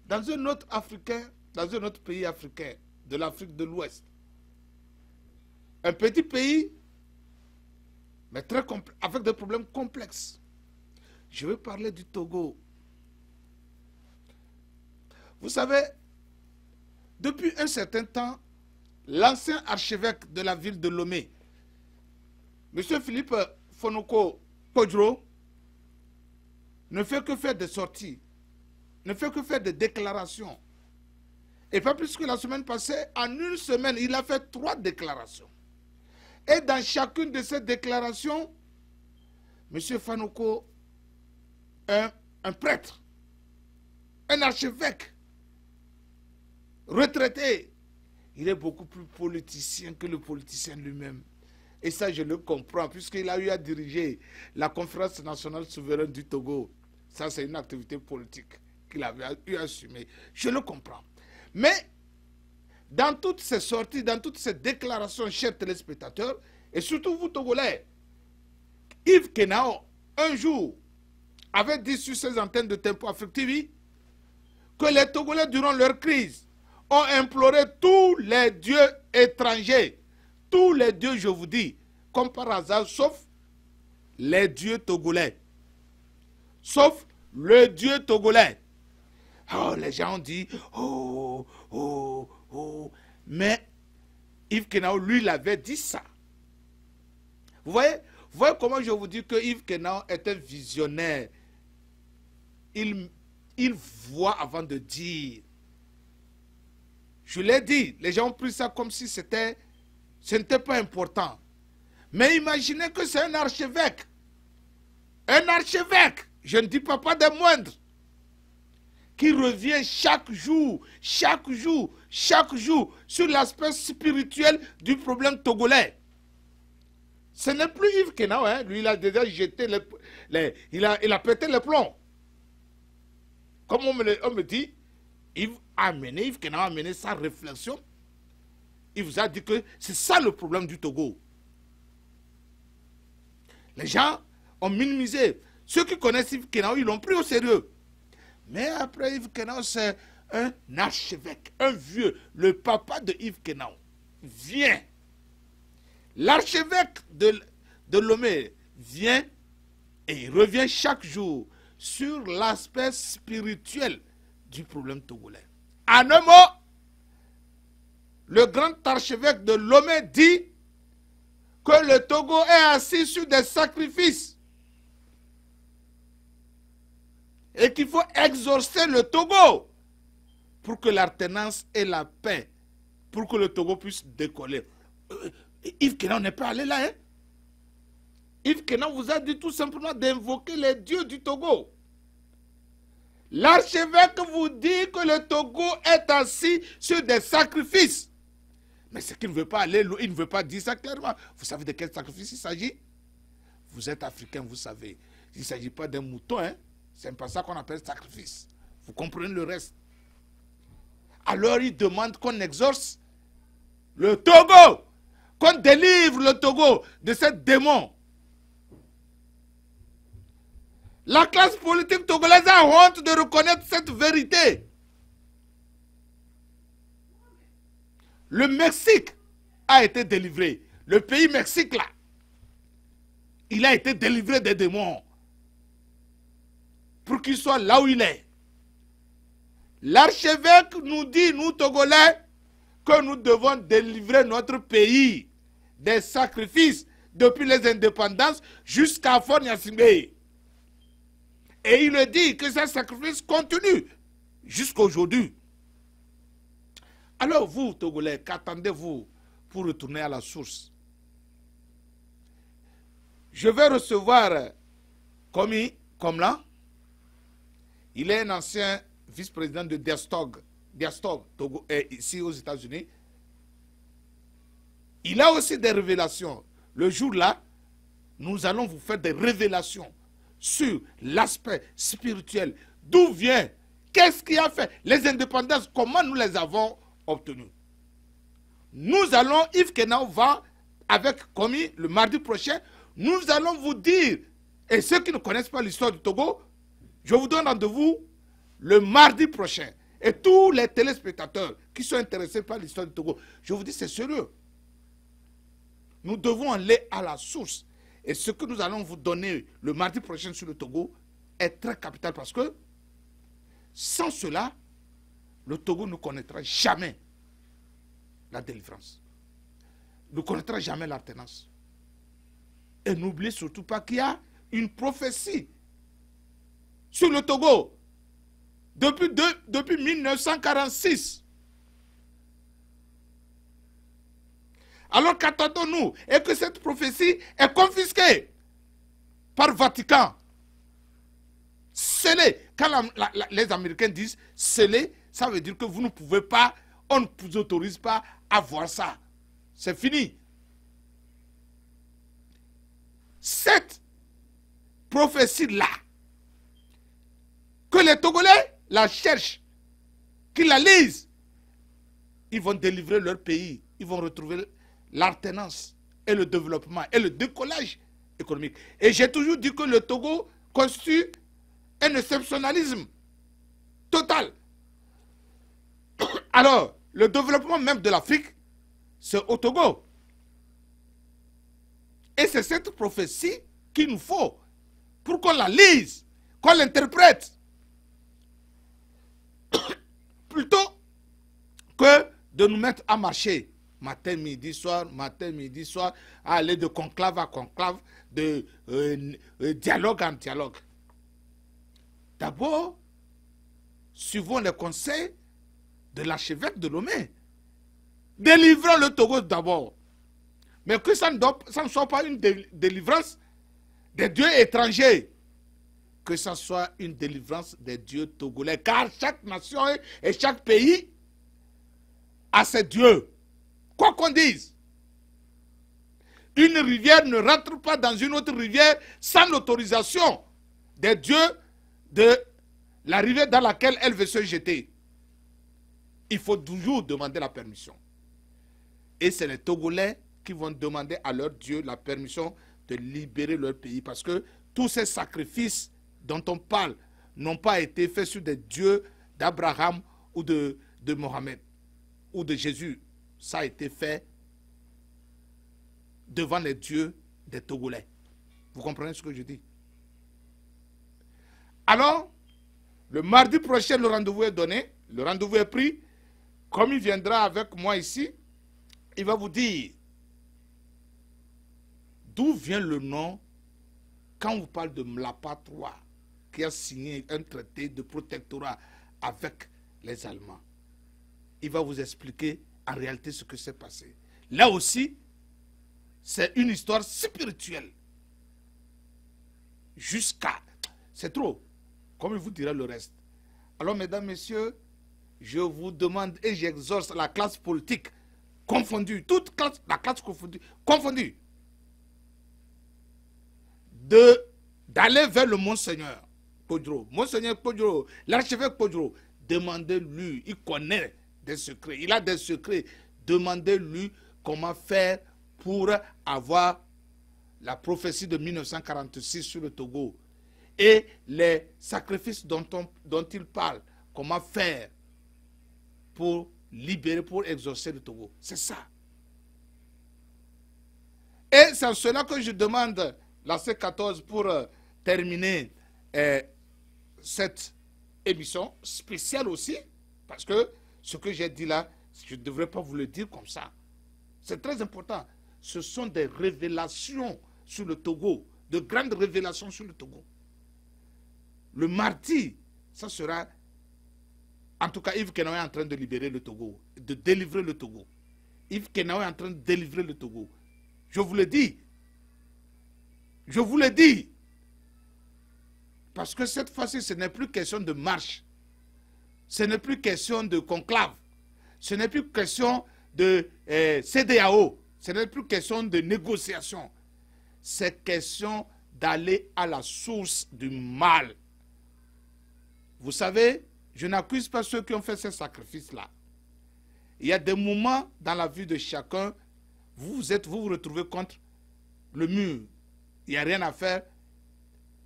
dans un autre africain, dans un autre pays africain, de l'Afrique de l'Ouest. Un petit pays, mais très avec des problèmes complexes. Je vais parler du Togo. Vous savez, depuis un certain temps, l'ancien archevêque de la ville de Lomé, M. Philippe Fonoko Podro, ne fait que faire des sorties, ne fait que faire des déclarations. Et pas plus que la semaine passée, en une semaine, il a fait 3 déclarations. Et dans chacune de ces déclarations, M. Fonoko, un prêtre, un archevêque, retraité, il est beaucoup plus politicien que le politicien lui-même. Et ça, je le comprends, puisqu'il a eu à diriger la conférence nationale souveraine du Togo. Ça, c'est une activité politique qu'il avait eu à assumer. Je le comprends. Mais, dans toutes ces sorties, dans toutes ces déclarations, chers téléspectateurs, et surtout vous, Togolais, Yves Kenao, un jour, avait dit sur ses antennes de Tempo Afrique TV que les Togolais, durant leur crise, ont imploré tous les dieux étrangers. Tous les dieux, je vous dis, comme par hasard, sauf les dieux togolais. Sauf le dieu togolais. Oh, les gens ont dit, oh, oh, oh. Mais Yves Kenao, lui, il avait dit ça. Vous voyez comment je vous dis que Yves Kenao est un visionnaire. Il voit avant de dire. Je l'ai dit, les gens ont pris ça comme si ce n'était pas important. Mais imaginez que c'est un archevêque. Un archevêque, je ne dis pas des moindres, qui revient chaque jour sur l'aspect spirituel du problème togolais. Ce n'est plus Yves Kenao, hein. Lui, il a déjà jeté il a pété les plombs. Comme on me dit, Yves Kenao a mené sa réflexion. Il vous a dit que c'est ça le problème du Togo. Les gens ont minimisé. Ceux qui connaissent Yves Kenao, ils l'ont pris au sérieux. Mais après, Yves Kenao, c'est un archevêque, un vieux, le papa de Yves Kenao. Vient. L'archevêque de Lomé vient et il revient chaque jour sur l'aspect spirituel du problème togolais. En un mot, le grand archevêque de Lomé dit que le Togo est assis sur des sacrifices et qu'il faut exorcer le Togo pour que l'alternance et la paix, pour que le Togo puisse décoller. Yves Kenao n'est pas allé là, hein? Yves Kenao vous a dit tout simplement d'invoquer les dieux du Togo. L'archevêque vous dit que le Togo est assis sur des sacrifices. Mais ce qu'il ne veut pas aller, il ne veut pas dire ça clairement. Vous savez de quel sacrifice il s'agit? Vous êtes africain, vous savez. Il ne s'agit pas d'un mouton, hein? C'est pas ça qu'on appelle sacrifice. Vous comprenez le reste. Alors il demande qu'on exorce le Togo, qu'on délivre le Togo de ce démon. La classe politique togolaise a honte de reconnaître cette vérité. Le Mexique a été délivré. Le pays Mexique, là, il a été délivré des démons pour qu'il soit là où il est. L'archevêque nous dit, nous Togolais, que nous devons délivrer notre pays des sacrifices depuis les indépendances jusqu'à Fort Gnassingbé. Et il dit que ces sacrifices continuent jusqu'à aujourd'hui. Alors vous, Togolais, qu'attendez-vous pour retourner à la source? Je vais recevoir comme là. Il est un ancien vice-président de Diastog Togo, ici aux États-Unis. Il a aussi des révélations. Le jour-là, nous allons vous faire des révélations sur l'aspect spirituel. D'où vient? Qu'est-ce qui a fait les indépendances? Comment nous les avons obtenues? Nous allons, Yves Kenao va avec Komi le mardi prochain, nous allons vous dire, et ceux qui ne connaissent pas l'histoire du Togo, je vous donne rendez-vous le mardi prochain. Et tous les téléspectateurs qui sont intéressés par l'histoire du Togo, je vous dis, c'est sérieux. Nous devons aller à la source. Et ce que nous allons vous donner le mardi prochain sur le Togo est très capital parce que sans cela, le Togo ne connaîtra jamais la délivrance. Ne connaîtra jamais l'alternance. Et n'oubliez surtout pas qu'il y a une prophétie sur le Togo depuis 1946. Alors qu'attendons-nous? Et que cette prophétie est confisquée par Vatican. Scellé. Quand les Américains disent scellé, ça veut dire que vous ne pouvez pas, on ne vous autorise pas à voir ça. C'est fini. Cette prophétie-là, que les Togolais la cherchent, qu'ils la lisent, ils vont délivrer leur pays, ils vont retrouver l'alternance et le développement et le décollage économique. Et j'ai toujours dit que le Togo constitue un exceptionnalisme total. Alors, le développement même de l'Afrique, c'est au Togo. Et c'est cette prophétie qu'il nous faut pour qu'on la lise, qu'on l'interprète. Plutôt que de nous mettre à marcher matin, midi, soir, à aller de conclave à conclave, de dialogue en dialogue. D'abord, suivons les conseils de l'archevêque de Lomé. Délivrons le Togo d'abord. Mais que ça ne soit pas une délivrance des dieux étrangers. Que ça soit une délivrance des dieux togolais. Car chaque nation et chaque pays a ses dieux. Quoi qu'on dise. Une rivière ne rentre pas dans une autre rivière sans l'autorisation des dieux de la rivière dans laquelle elle veut se jeter. Il faut toujours demander la permission. Et c'est les Togolais qui vont demander à leur Dieu la permission de libérer leur pays. Parce que tous ces sacrifices dont on parle n'ont pas été faits sur des dieux d'Abraham ou de Mohamed ou de Jésus. Ça a été fait devant les dieux des Togolais. Vous comprenez ce que je dis? Alors, le mardi prochain, le rendez-vous est donné, le rendez-vous est pris. Comme il viendra avec moi ici, il va vous dire d'où vient le nom quand on vous parle de Mlapa III, qui a signé un traité de protectorat avec les Allemands. Il va vous expliquer en réalité ce que s'est passé. Là aussi, c'est une histoire spirituelle. Jusqu'à... C'est trop. Comme il vous dira le reste. Alors, mesdames, messieurs, je vous demande et j'exhorte la classe politique confondue, toute classe, la classe confondue, d'aller vers le Monseigneur Kodjo. Monseigneur Kodjo, l'archevêque Kodjo, demandez-lui, il connaît des secrets, il a des secrets. Demandez-lui comment faire pour avoir la prophétie de 1946 sur le Togo et les sacrifices dont il parle, comment faire pour libérer, pour exaucer le Togo. C'est ça. Et c'est cela que je demande la C14 pour terminer cette émission spéciale aussi, parce que ce que j'ai dit là, je ne devrais pas vous le dire comme ça. C'est très important. Ce sont des révélations sur le Togo, de grandes révélations sur le Togo. Le mardi, ça sera, en tout cas, Yves Kenawe est en train de libérer le Togo, de délivrer le Togo. Yves Kenawe est en train de délivrer le Togo. Je vous le dis. Je vous le dis. Parce que cette fois-ci, ce n'est plus question de marche. Ce n'est plus question de conclave. Ce n'est plus question de CEDEAO. Ce n'est plus question de négociation. C'est question d'aller à la source du mal. Vous savez, je n'accuse pas ceux qui ont fait ces sacrifices-là. Il y a des moments dans la vie de chacun, vous vous retrouvez contre le mur. Il n'y a rien à faire.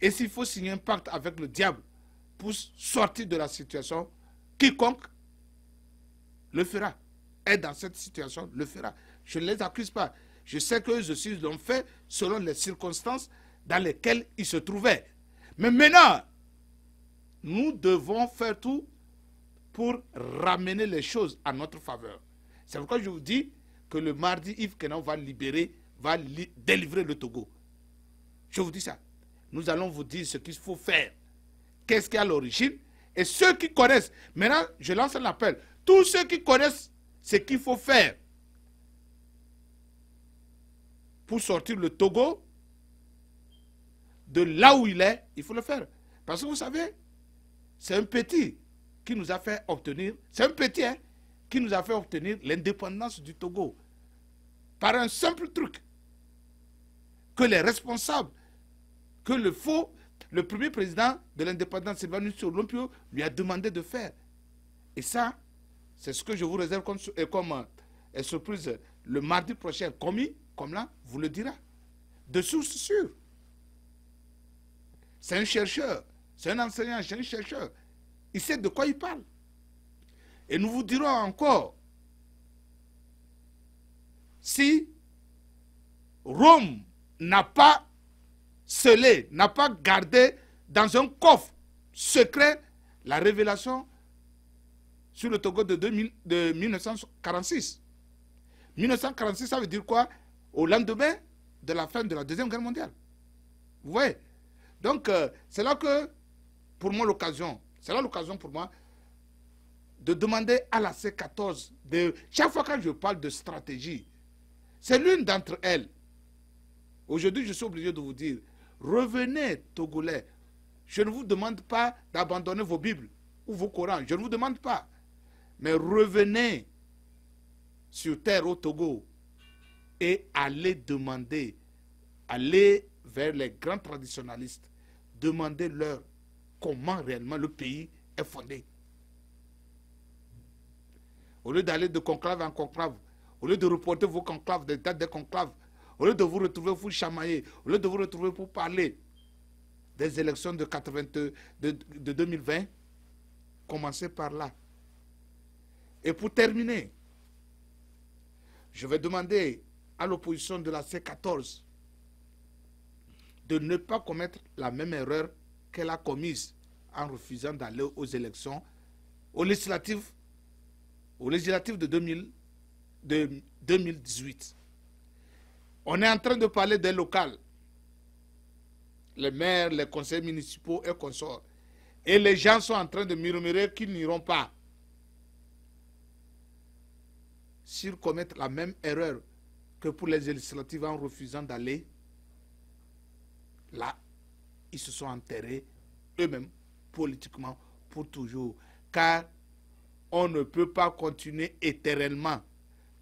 Et s'il faut signer un pacte avec le diable pour sortir de la situation, quiconque le fera. Est dans cette situation, le fera. Je ne les accuse pas. Je sais qu'eux aussi l'ont fait selon les circonstances dans lesquelles ils se trouvaient. Mais maintenant, nous devons faire tout pour ramener les choses à notre faveur. C'est pourquoi je vous dis que le mardi, Yves Kenan va délivrer le Togo. Je vous dis ça. Nous allons vous dire ce qu'il faut faire. Qu'est-ce qu'il y a à l'origine? Et ceux qui connaissent, maintenant, je lance un appel. Tous ceux qui connaissent ce qu'il faut faire pour sortir le Togo de là où il est, il faut le faire. Parce que vous savez, c'est un petit qui nous a fait obtenir, c'est un petit qui nous a fait obtenir l'indépendance du Togo. Par un simple truc. Que les responsables, que le premier président de l'indépendance, Sylvanus Olympio, lui a demandé de faire. Et ça, c'est ce que je vous réserve comme surprise le mardi prochain. Comme là, vous le dira. De source sûre. C'est un chercheur, c'est un enseignant, c'est un chercheur. Il sait de quoi il parle. Et nous vous dirons encore, si Rome n'a pas scellé, n'a pas gardé dans un coffre secret la révélation sur le Togo de 1946. 1946, ça veut dire quoi? Au lendemain de la fin de la Deuxième Guerre mondiale. Vous voyez? Donc, c'est là que, pour moi, c'est là l'occasion pour moi de demander à la C14, chaque fois que je parle de stratégie, c'est l'une d'entre elles. Aujourd'hui, je suis obligé de vous dire, revenez, Togolais. Je ne vous demande pas d'abandonner vos Bibles ou vos Corans. Je ne vous demande pas. Mais revenez sur terre au Togo et allez demander, allez vers les grands traditionalistes, demandez-leur comment réellement le pays est fondé. Au lieu d'aller de conclave en conclave, au lieu de reporter vos conclaves, des dates des conclaves, au lieu de vous retrouver pour chamailler, au lieu de vous retrouver pour parler des élections de 2020, commencez par là. Et pour terminer, je vais demander à l'opposition de la C14 de ne pas commettre la même erreur qu'elle a commise en refusant d'aller aux élections, aux législatives de 2018. On est en train de parler des locales, les maires, les conseils municipaux et consorts. Et les gens sont en train de murmurer qu'ils n'iront pas. S'ils commettent la même erreur que pour les législatives en refusant d'aller, là, ils se sont enterrés eux-mêmes politiquement pour toujours. Car on ne peut pas continuer éternellement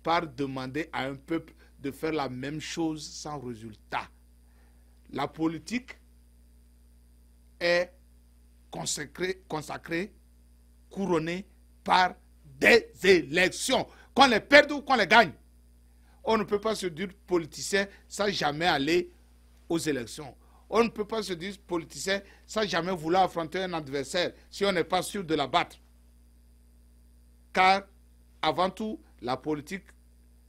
par demander à un peuple de faire la même chose sans résultat. La politique est consacrée, couronnée par des élections. Qu'on les perde ou qu'on les gagne. On ne peut pas se dire politicien sans jamais aller aux élections. On ne peut pas se dire politicien sans jamais vouloir affronter un adversaire si on n'est pas sûr de l'abattre. Car, avant tout, la politique,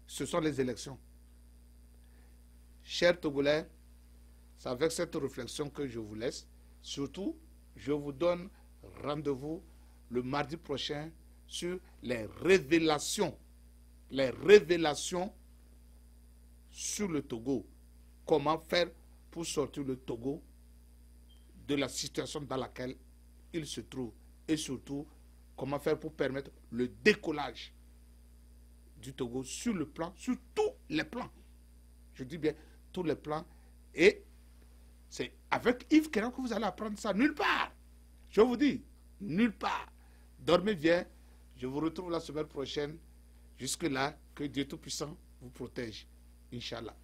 ce sont les élections. Chers Togolais, c'est avec cette réflexion que je vous laisse. Surtout, je vous donne rendez-vous le mardi prochain sur les révélations sur le Togo. Comment faire pour sortir le Togo de la situation dans laquelle il se trouve. Et surtout, comment faire pour permettre le décollage du Togo sur tous les plans. Je dis bien tous les plans. Et c'est avec Yves Kenan que vous allez apprendre ça. Nulle part. Je vous dis, nulle part. Dormez bien. Je vous retrouve la semaine prochaine. Jusque-là, que Dieu Tout-Puissant vous protège. Inch'Allah.